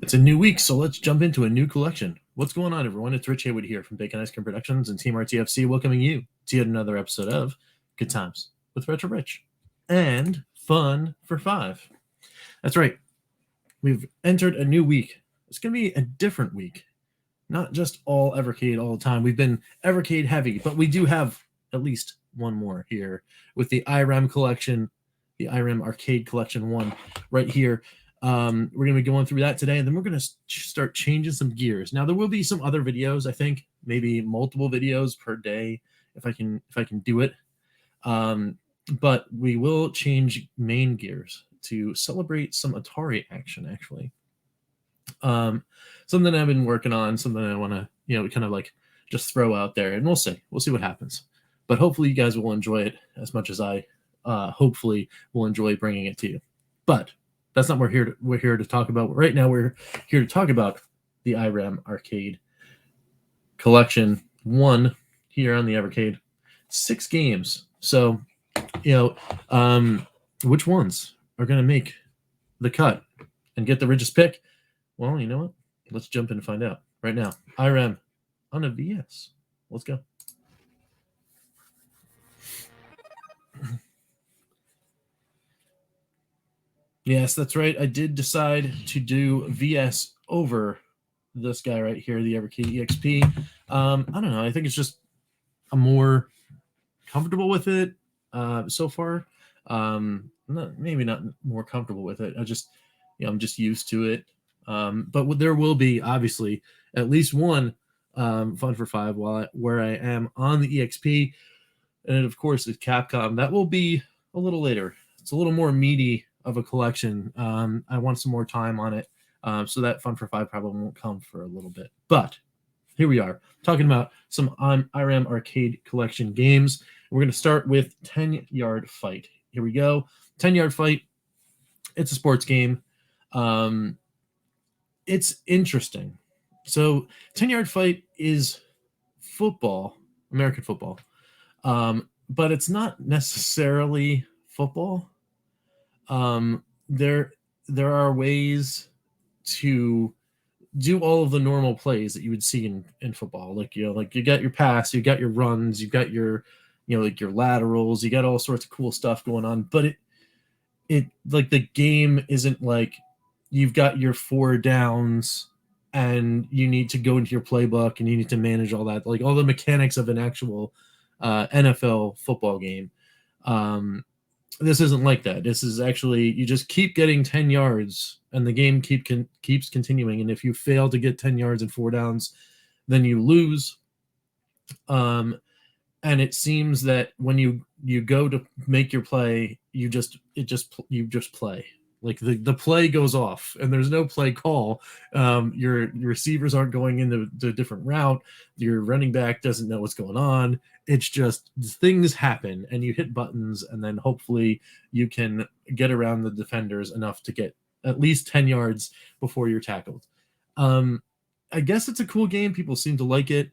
It's a new week, so let's jump into a new collection. What's going on, everyone? It's Rich Haywood here from Bacon Ice Cream Productions and Team RTFC, welcoming you to yet another episode of Good Times with Retro Rich and Fun for Five. That's right. We've entered a new week. It's going to be a different week. Not just all Evercade all the time. We've been Evercade heavy, but we do have at least one more here with the IREM collection, the IREM Arcade Collection 1 right here. We're going to be going through that today, and then we're going to start changing some gears. Now, there will be some other videos, I think, maybe multiple videos per day if I can do it. But we will change main gears to celebrate some Atari action, actually. Something I've been working on, something I want to, kind of like just throw out there, and we'll see what happens. But hopefully you guys will enjoy it as much as I hopefully will enjoy bringing it to you. But that's not what we're here to talk about. Right now, we're here to talk about the IREM Arcade Collection 1 here on the Evercade. 6 games. So, which ones are going to make the cut and get the richest pick? Well, you know what? Let's jump in and find out right now. IREM on a VS. Let's go. Yes, that's right. I did decide to do VS over this guy right here, the Evercade EXP. I don't know. I think it's just I'm more comfortable with it so far. Maybe not more comfortable with it. I'm just used to it. But there will be obviously at least one Fun for Five where I am on the EXP, and of course it's Capcom. That will be a little later. It's a little more meaty of a collection. I want some more time on it, so that Fun for Five probably won't come for a little bit. But here we are talking about some IREM Arcade Collection games. We're going to start with TenYard Fight. Here we go. TenYard Fight. It's a sports game. It's interesting. So TenYard Fight is football, American football, but it's not necessarily football. There are ways to do all of the normal plays that you would see in football. Like you got your pass, you got your runs, you got your like your laterals, you got all sorts of cool stuff going on. But it like the game isn't like you've got your 4 downs and you need to go into your playbook and you need to manage all that, like all the mechanics of an actual NFL football game. This isn't like that. This is actually, you just keep getting 10 yards and the game keeps continuing. And if you fail to get 10 yards and 4 downs, then you lose. And it seems that when you go to make your play, you just play. Like the play goes off and there's no play call. Your receivers aren't going into a different route. Your running back doesn't know what's going on. It's just things happen and you hit buttons and then hopefully you can get around the defenders enough to get at least 10 yards before you're tackled. I guess it's a cool game. People seem to like it.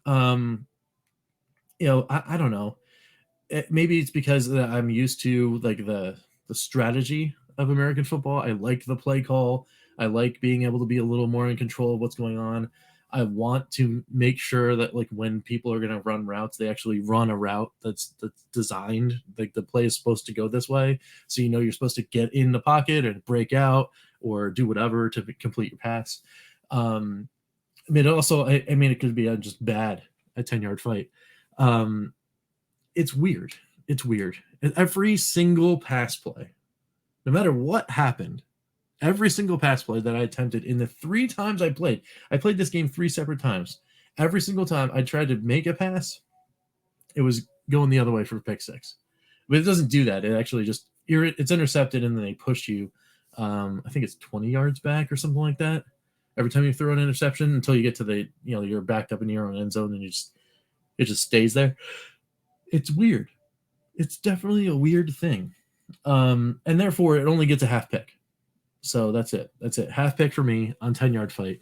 I don't know. Maybe it's because I'm used to like the strategy of American football. I like the play call. I like being able to be a little more in control of what's going on. I want to make sure that like when people are going to run routes, they actually run a route that's designed. Like the play is supposed to go this way. So, you're supposed to get in the pocket and break out or do whatever to complete your pass. It could be just bad at 10-yard fight. It's weird. Every single pass play, no matter what happened, every single pass play that I attempted in the 3 times I played this game 3 separate times. Every single time I tried to make a pass, it was going the other way for pick 6. But it doesn't do that. It actually just, it's intercepted and then they push you. I think it's 20 yards back or something like that. Every time you throw an interception until you get to the, you're backed up in your own end zone and it just stays there. It's weird. It's definitely a weird thing. And therefore it only gets a half pick. So that's it. Half pick for me on 10-yard fight.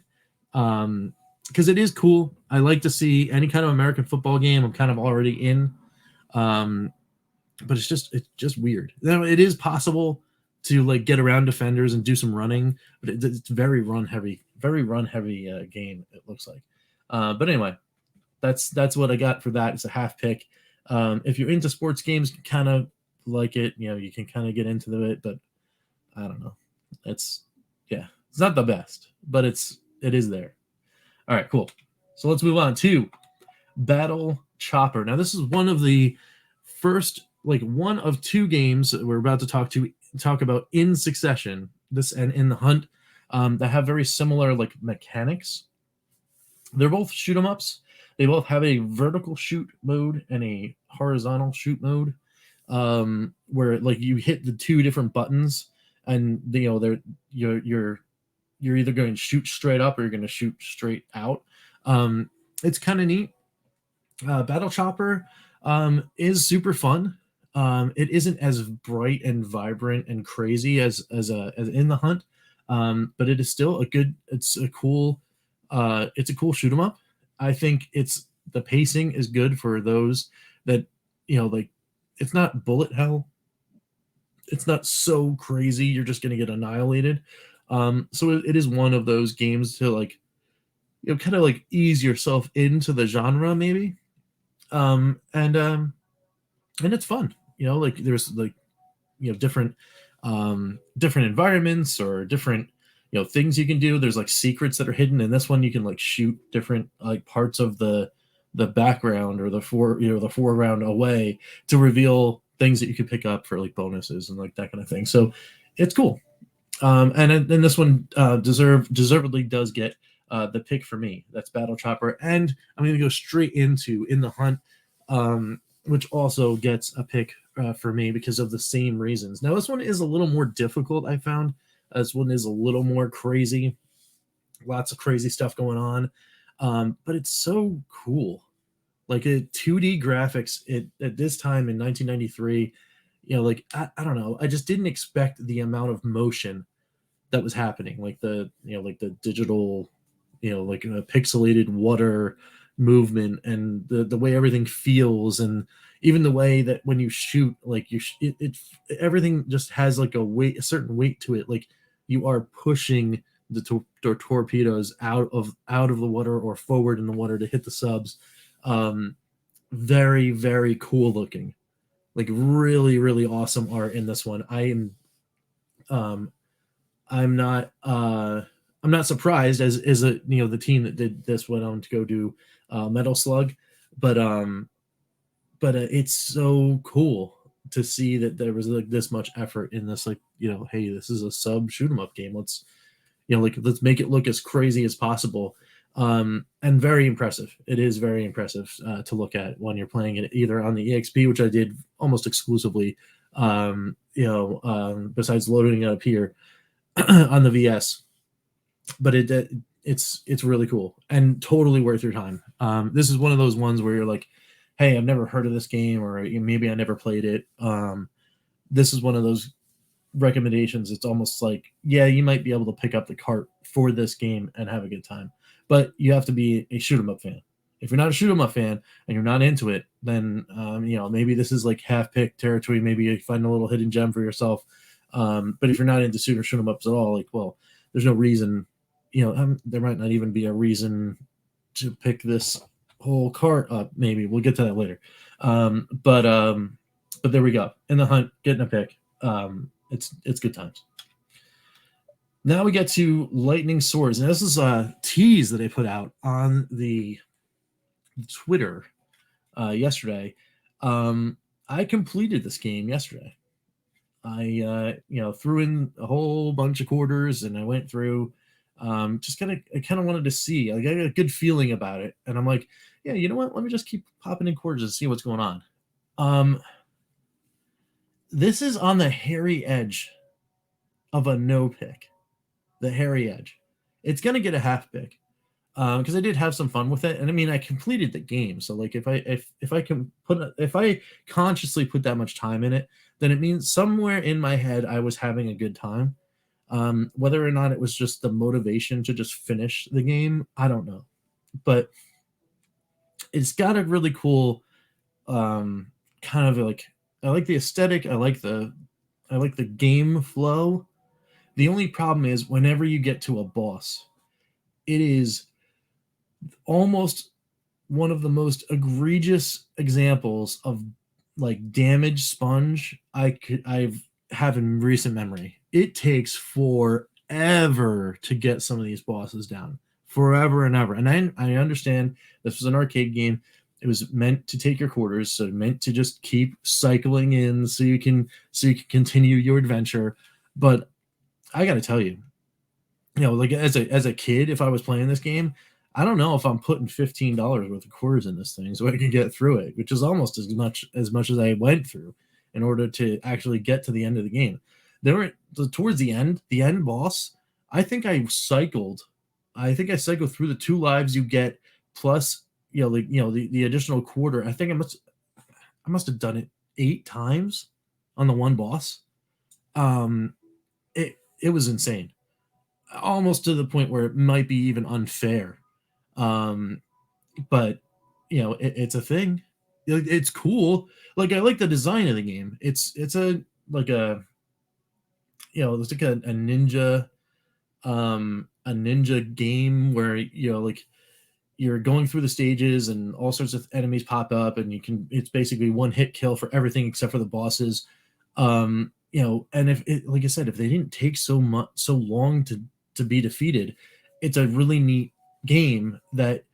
Because it is cool. I like to see any kind of American football game. I'm kind of already in. But it's just weird. Now, it is possible to like get around defenders and do some running, but it's very run heavy game, it looks like. But anyway, that's what I got for that. It's a half pick. If you're into sports games, kind of like it, you can kind of get into it, but I don't know. It's not the best, but it is there. All right, cool. So let's move on to Battle Chopper. Now this is one of the first, like one of two games that we're about to talk about in succession. This and In the Hunt that have very similar like mechanics. They're both shoot 'em ups. They both have a vertical shoot mode and a horizontal shoot mode, where like you hit the two different buttons, and they're you're either going to shoot straight up or you're going to shoot straight out. It's kind of neat. Battle Chopper is super fun. It isn't as bright and vibrant and crazy as In the Hunt, but it is still it's a cool shoot 'em up. I think the pacing is good for those that like it's not bullet hell. It's not so crazy you're just going to get annihilated. So it is one of those games to like kind of like ease yourself into the genre maybe. And it's fun. Like there's like different environments or different things you can do. There's like secrets that are hidden. In this one you can like shoot different like parts of the background or the foreground away to reveal things that you could pick up for like bonuses and like that kind of thing. So it's cool. And then this one deservedly does get the pick for me. That's Battle Chopper. And I'm going to go straight into In the Hunt, which also gets a pick for me because of the same reasons. Now, this one is a little more difficult, I found. This one is a little more crazy. Lots of crazy stuff going on. But it's so cool. Like 2D graphics at this time in 1993, like I don't know. I just didn't expect the amount of motion that was happening. Like the digital, like a pixelated water movement and the way everything feels, and even the way that when you shoot, like everything just has like a certain weight to it. Like you are pushing the torpedoes out of the water or forward in the water to hit the subs. Very, very cool looking, like really, really awesome art in this one. I'm not surprised as the team that did this went on to go do Metal Slug, but it's so cool to see that there was like this much effort in this, like, hey, this is a sub shoot 'em up game. Let's make it look as crazy as possible. And very impressive. It is very impressive to look at when you're playing it either on the EXP, which I did almost exclusively, besides loading it up here on the VS. But it's really cool and totally worth your time. This is one of those ones where you're like, hey, I've never heard of this game, or maybe I never played it. This is one of those recommendations. It's almost like, yeah, you might be able to pick up the cart for this game and have a good time, but you have to be a shoot 'em up fan. If you're not a shoot 'em up fan and you're not into it, then maybe this is like half pick territory. Maybe you find a little hidden gem for yourself. But if you're not into shoot 'em ups at all, like, well, there's no reason. There might not even be a reason to pick this whole cart up. Maybe we'll get to that later. But there we go. In the Hunt, getting a pick. It's good times. Now we get to Lightning Swords. And this is a tease that I put out on the Twitter yesterday. I completed this game yesterday. I threw in a whole bunch of quarters and I went through. I kind of wanted to see. I got a good feeling about it, and I'm like, yeah, you know what? Let me just keep popping in quarters and see what's going on. This is on the hairy edge of a no pick. The hairy edge. It's gonna get a half pick because I did have some fun with it, and I mean, I completed the game. So like, if I consciously put that much time in it, then it means somewhere in my head I was having a good time. Whether or not it was just the motivation to just finish the game, I don't know. But it's got a really cool kind of like, I like the aesthetic. I like the I like the game flow. The only problem is whenever you get to a boss, it is almost one of the most egregious examples of like damage sponge I've have in recent memory. It takes forever to get some of these bosses down, forever and ever. And I understand this was an arcade game. It was meant to take your quarters, so meant to just keep cycling in so you can continue your adventure. But I got to tell you, like as a kid, if I was playing this game, I don't know if I'm putting $15 worth of quarters in this thing so I can get through it, which is almost as much as I went through in order to actually get to the end of the game. There were towards the end boss. I think I cycled. I think I cycled through the 2 lives you get plus the additional quarter. I think I must have done it 8 times on the one boss. It was insane, almost to the point where it might be even unfair. Um, but it's a thing. It's cool. Like I like the design of the game. It's a like a it's like a ninja game where like you're going through the stages and all sorts of enemies pop up and it's basically one hit kill for everything except for the bosses. And if it, like I said, if they didn't take so long to be defeated, it's a really neat game that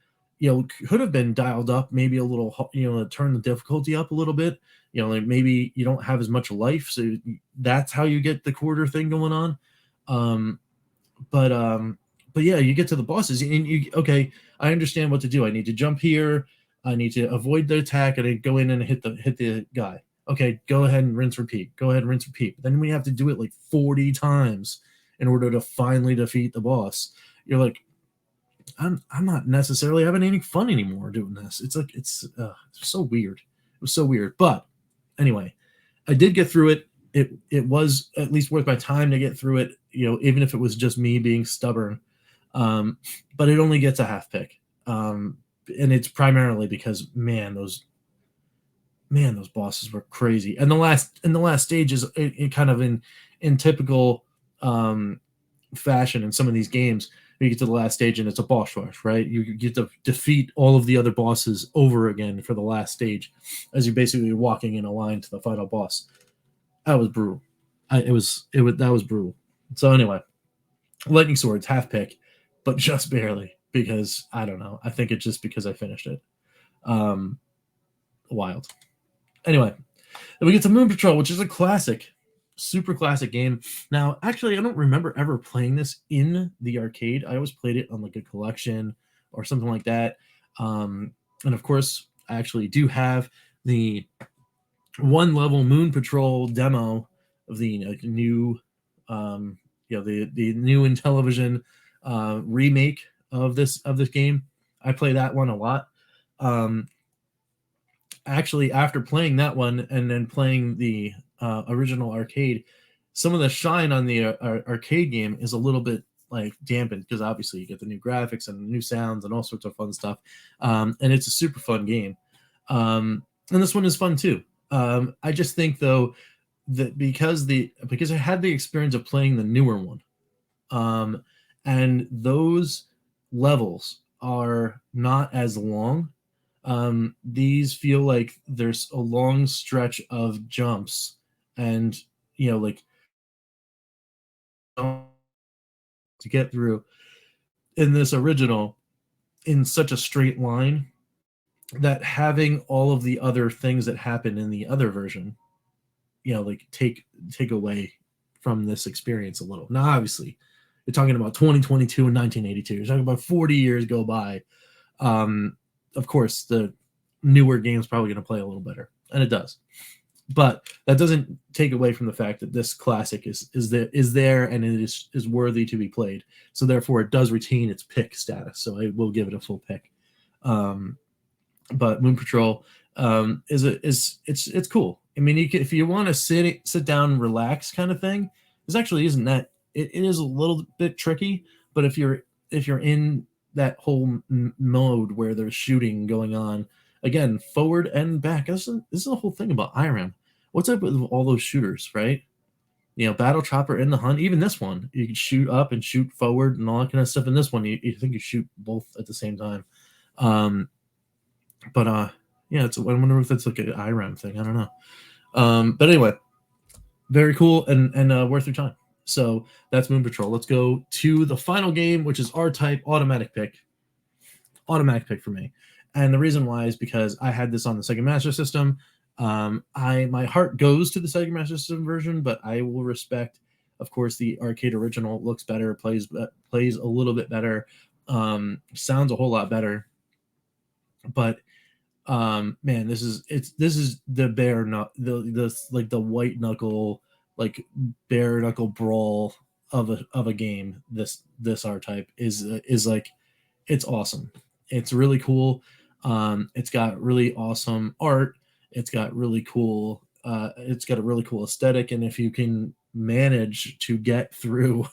could have been dialed up maybe a little, turn the difficulty up a little bit. Like maybe you don't have as much life, so that's how you get the quarter thing going on. um but yeah, you get to the bosses and okay, I understand what to do. I need to jump here, I need to avoid the attack, and I go in and hit the guy. Okay, go ahead and rinse repeat, go ahead and rinse repeat. But then we have to do it like 40 times in order to finally defeat the boss. You're like, I'm not necessarily having any fun anymore doing this. It's like it's so weird. It was so weird. But anyway, I did get through it. It was at least worth my time to get through it, even if it was just me being stubborn. But it only gets a half pick. And it's primarily because those bosses were crazy. And the last stage is it kind of in typical fashion in some of these games. You get to the last stage and it's a boss rush, right? You get to defeat all of the other bosses over again for the last stage, as you're basically walking in a line to the final boss. That was brutal. That was brutal. So anyway, lightning swords half pick, but just barely, because I don't know. I think it's just because I finished it. Wild. Anyway, then we get to Moon Patrol, which is a classic, super classic game. Now, actually, I don't remember ever playing this in the arcade. I always played it on like a collection or something like that. And of course, I actually do have the one level Moon Patrol demo of the new, the new in television remake of this game. I play that one a lot. Actually, after playing that one and then playing the original arcade, some of the shine on the arcade game is a little bit like dampened, because obviously you get the new graphics and new sounds and all sorts of fun stuff. And it's a super fun game. And this one is fun too. I just think though that because I had the experience of playing the newer one, and those levels are not as long. These feel like there's a long stretch of jumps, and like to get through in this original in such a straight line, that having all of the other things that happen in the other version, like take away from this experience a little. Now, obviously, you're talking about 2022 and 1982. You're talking about 40 years go by. Of course, the newer game's probably going to play a little better, and it does. But that doesn't take away from the fact that this classic is there and it is worthy to be played. So therefore, it does retain its pick status. So I will give it a full pick. But Moon Patrol it's cool. I mean, if you want to sit down, relax kind of thing, this actually isn't that. It is a little bit tricky, but if you're in that whole mode where there's shooting going on, again, forward and back. This is the whole thing about IREM. What's up with all those shooters, right? Battle Chopper in the Hunt, even this one, you can shoot up and shoot forward and all that kind of stuff. In this one, you think you shoot both at the same time. But yeah, I wonder if it's like an IREM thing. I don't know. But anyway, very cool and worth your time. So that's Moon Patrol. Let's go to the final game, which is R-Type automatic pick. Automatic pick for me. And the reason why is because I had this on the Sega Master System. My heart goes to the Sega Master System version, but I will respect, of course, the arcade original. Looks better, plays a little bit better, sounds a whole lot better. But man, this is the the white knuckle, like bare knuckle brawl of a game. This R-Type is like, it's awesome. It's really cool. It's got really awesome art. It's got really cool. It's got a really cool aesthetic, and if you can manage to get through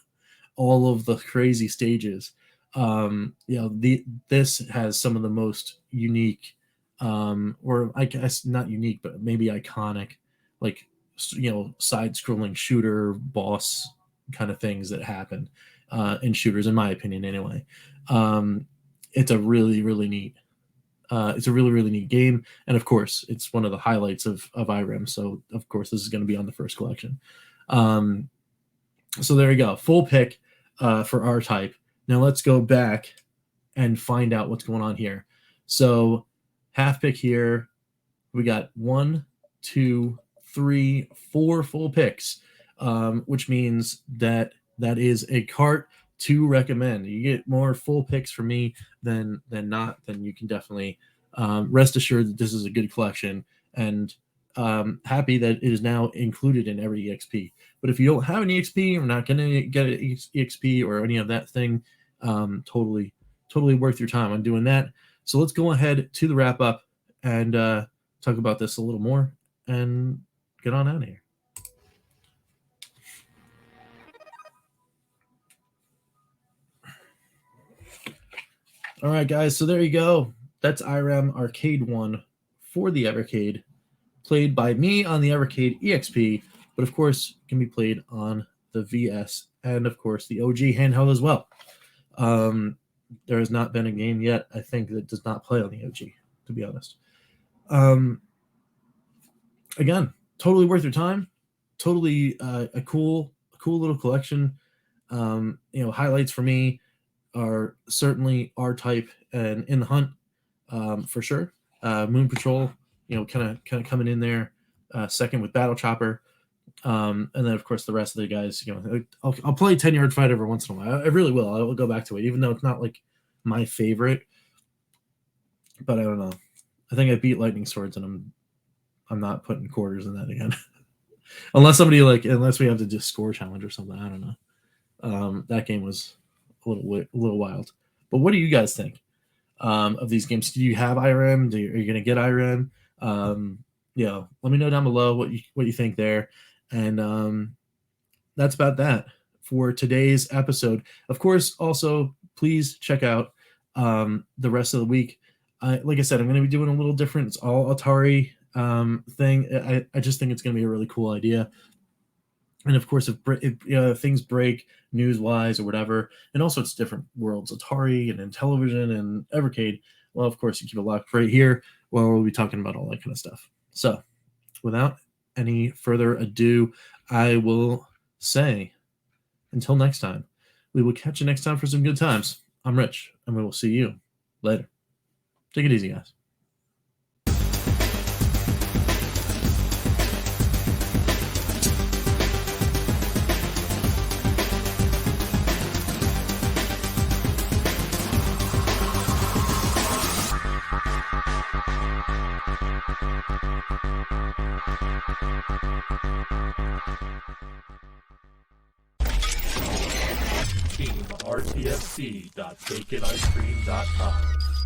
all of the crazy stages, this has some of the most unique, or I guess not unique, but maybe iconic, like side-scrolling shooter boss kind of things that happen in shooters, in my opinion, anyway. It's a really, really neat. It's a really, really neat game, and of course, it's one of the highlights of IREM. So, of course, this is going to be on the first collection. So there you go, full pick for R-Type. Now let's go back and find out what's going on here. So, half pick here. We got 1, 2, 3, 4 full picks, which means that is a cart to recommend. You get more full picks from me than not, then you can definitely rest assured that this is a good collection, and happy that it is now included in every EXP. But if you don't have an EXP, or not going to get an EXP or any of that thing, totally worth your time on doing that. So let's go ahead to the wrap up and talk about this a little more and get on out of here. All right, guys, so there you go. That's IREM Arcade 1 for the Evercade, played by me on the Evercade EXP, but of course can be played on the VS and, of course, the OG handheld as well. There has not been a game yet, I think, that does not play on the OG, to be honest. Again, totally worth your time. Totally a cool little collection. Highlights for me are certainly R-Type and In the Hunt, for sure. Moon Patrol, kind of coming in there second with Battle Chopper, and then of course the rest of the guys. I'll play TenYard Fight every once in a while. I really will. I will go back to it, even though it's not like my favorite. But I don't know. I think I beat Lightning Swords, and I'm not putting quarters in that again, unless we have to do score challenge or something. I don't know. That game was a little wild. But what do you guys think of these games? Do you have IREM? Are you going to get IREM? Let me know down below what you think there. And that's about that for today's episode. Of course, also, please check out the rest of the week. Like I said, I'm going to be doing a little different. It's all Atari thing. I just think it's going to be a really cool idea. And of course, if things break news-wise or whatever, and also it's different worlds, Atari and Intellivision and Evercade, well, of course, you keep it locked right here where we'll be talking about all that kind of stuff. So, without any further ado, I will say, until next time, we will catch you next time for some good times. I'm Rich, and we will see you later. Take it easy, guys. RTFC.baconicecream.com